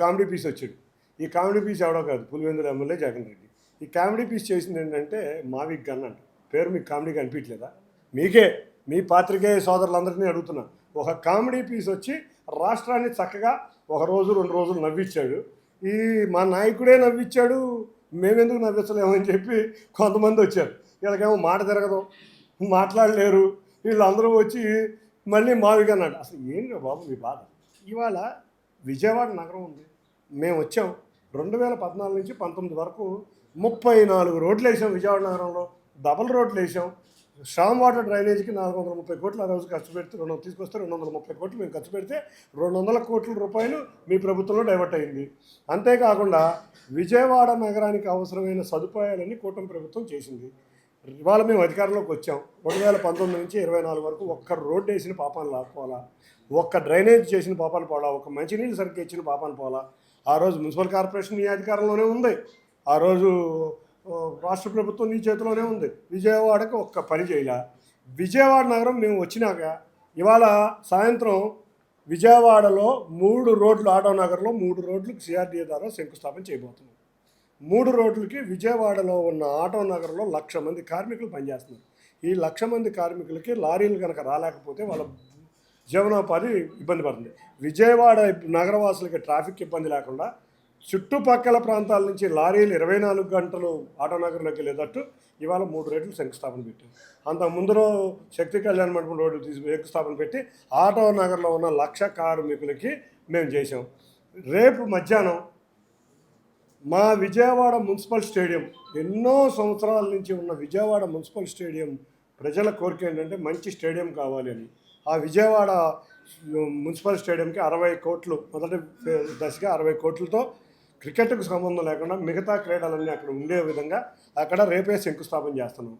Comedy piece వచ్చాడు. ఈ comedy piece ఎవడో కాదు, పులివెందుల ఎమ్మెల్యే జగన్ రెడ్డి. ఈ కామెడీ పీస్ చేసింది ఏంటంటే మావిక్ గన్ అంట. పేరు మీకు కామెడీగా అనిపించలేదా? మీకే, మీ పాత్రికేయ సోదరులందరినీ అడుగుతున్నా. ఒక కామెడీ పీస్ వచ్చి రాష్ట్రాన్ని చక్కగా ఒక రోజు 2 రోజులు నవ్వించాడు. ఈ మా నాయకుడే నవ్వించాడు, మేమెందుకు నవ్వించలేమని చెప్పి కొంతమంది వచ్చారు. వీళ్ళకేమో మాట తిరగదు, మాట్లాడలేరు. వీళ్ళందరూ వచ్చి మళ్ళీ మావిక్ అన్నాడు. అసలు ఏంటి బాబు మీ బాధ? ఇవాళ విజయవాడ నగరం ఉంది, మేము వచ్చాం 2014 నుంచి 19 వరకు 34 రోడ్లు వేసాం. విజయవాడ నగరంలో డబల్ రోడ్లు వేసాం. స్టామ్ వాటర్ డ్రైనేజీకి 430 కోట్లు ఆ రోజు ఖర్చు పెడితే, తీసుకొస్తే 230 కోట్లు మేము ఖర్చు పెడితే 200 కోట్ల రూపాయలు మీ ప్రభుత్వంలో డైవర్ట్ అయింది. అంతేకాకుండా విజయవాడ నగరానికి అవసరమైన సదుపాయాలన్నీ కూటమి ప్రభుత్వం చేసింది. ఇవాళ మేము అధికారంలోకి వచ్చాం. 2019 నుంచి 24 వరకు ఒక్క రోడ్డు వేసిన పాపాలు లాక్కోవాలా, ఒక్క డ్రైనేజ్ చేసిన పాపాలు పోలా, ఒక్క మంచినీళ్ళు సరిగ్గా ఇచ్చిన పాపాలు పోలా. ఆ రోజు మున్సిపల్ కార్పొరేషన్ మీ అధికారంలోనే ఉంది, ఆ రోజు రాష్ట్ర ప్రభుత్వం నీ చేతిలోనే ఉంది. విజయవాడకు ఒక్క పని చేయలే. విజయవాడ నగరం మేము వచ్చినాక ఇవాళ సాయంత్రం విజయవాడలో 3 రోడ్లు, ఆటో నగర్లో 3 రోడ్లకు సిఆర్డీఏ ద్వారా శంకుస్థాపన చేయబోతున్నాం. 3 రోడ్లకి విజయవాడలో ఉన్న ఆటో నగర్లో 1,00,000 మంది కార్మికులు పనిచేస్తున్నారు. ఈ 1,00,000 మంది కార్మికులకి లారీలు కనుక రాలేకపోతే వాళ్ళ జీవనోపాధి ఇబ్బంది పడుతుంది. విజయవాడ నగరవాసులకి ట్రాఫిక్ ఇబ్బంది లేకుండా చుట్టుపక్కల ప్రాంతాల నుంచి లారీలు 24 గంటలు ఆటో నగర్లోకి వెళ్ళేటట్టు ఇవాళ 3 రేట్లు శంకుస్థాపన పెట్టాం. అంత ముందులో శక్తి కళ్యాణ మండపం రోడ్డు శంకుస్థాపన పెట్టి ఆటో నగర్లో ఉన్న 1,00,000 కార్మికులకి మేము చేసాం. రేపు మధ్యాహ్నం మా విజయవాడ మున్సిపల్ స్టేడియం, ఎన్నో సంవత్సరాల నుంచి ఉన్న విజయవాడ మున్సిపల్ స్టేడియం ప్రజల కోరిక ఏంటంటే మంచి స్టేడియం కావాలి అని. ఆ విజయవాడ మున్సిపల్ స్టేడియంకి 60 కోట్లు, మొదటి దశగా 60 కోట్లతో క్రికెట్కు సంబంధం లేకుండా మిగతా క్రీడలన్నీ అక్కడ ఉండే విధంగా అక్కడ రేపే శంకుస్థాపన చేస్తున్నాం.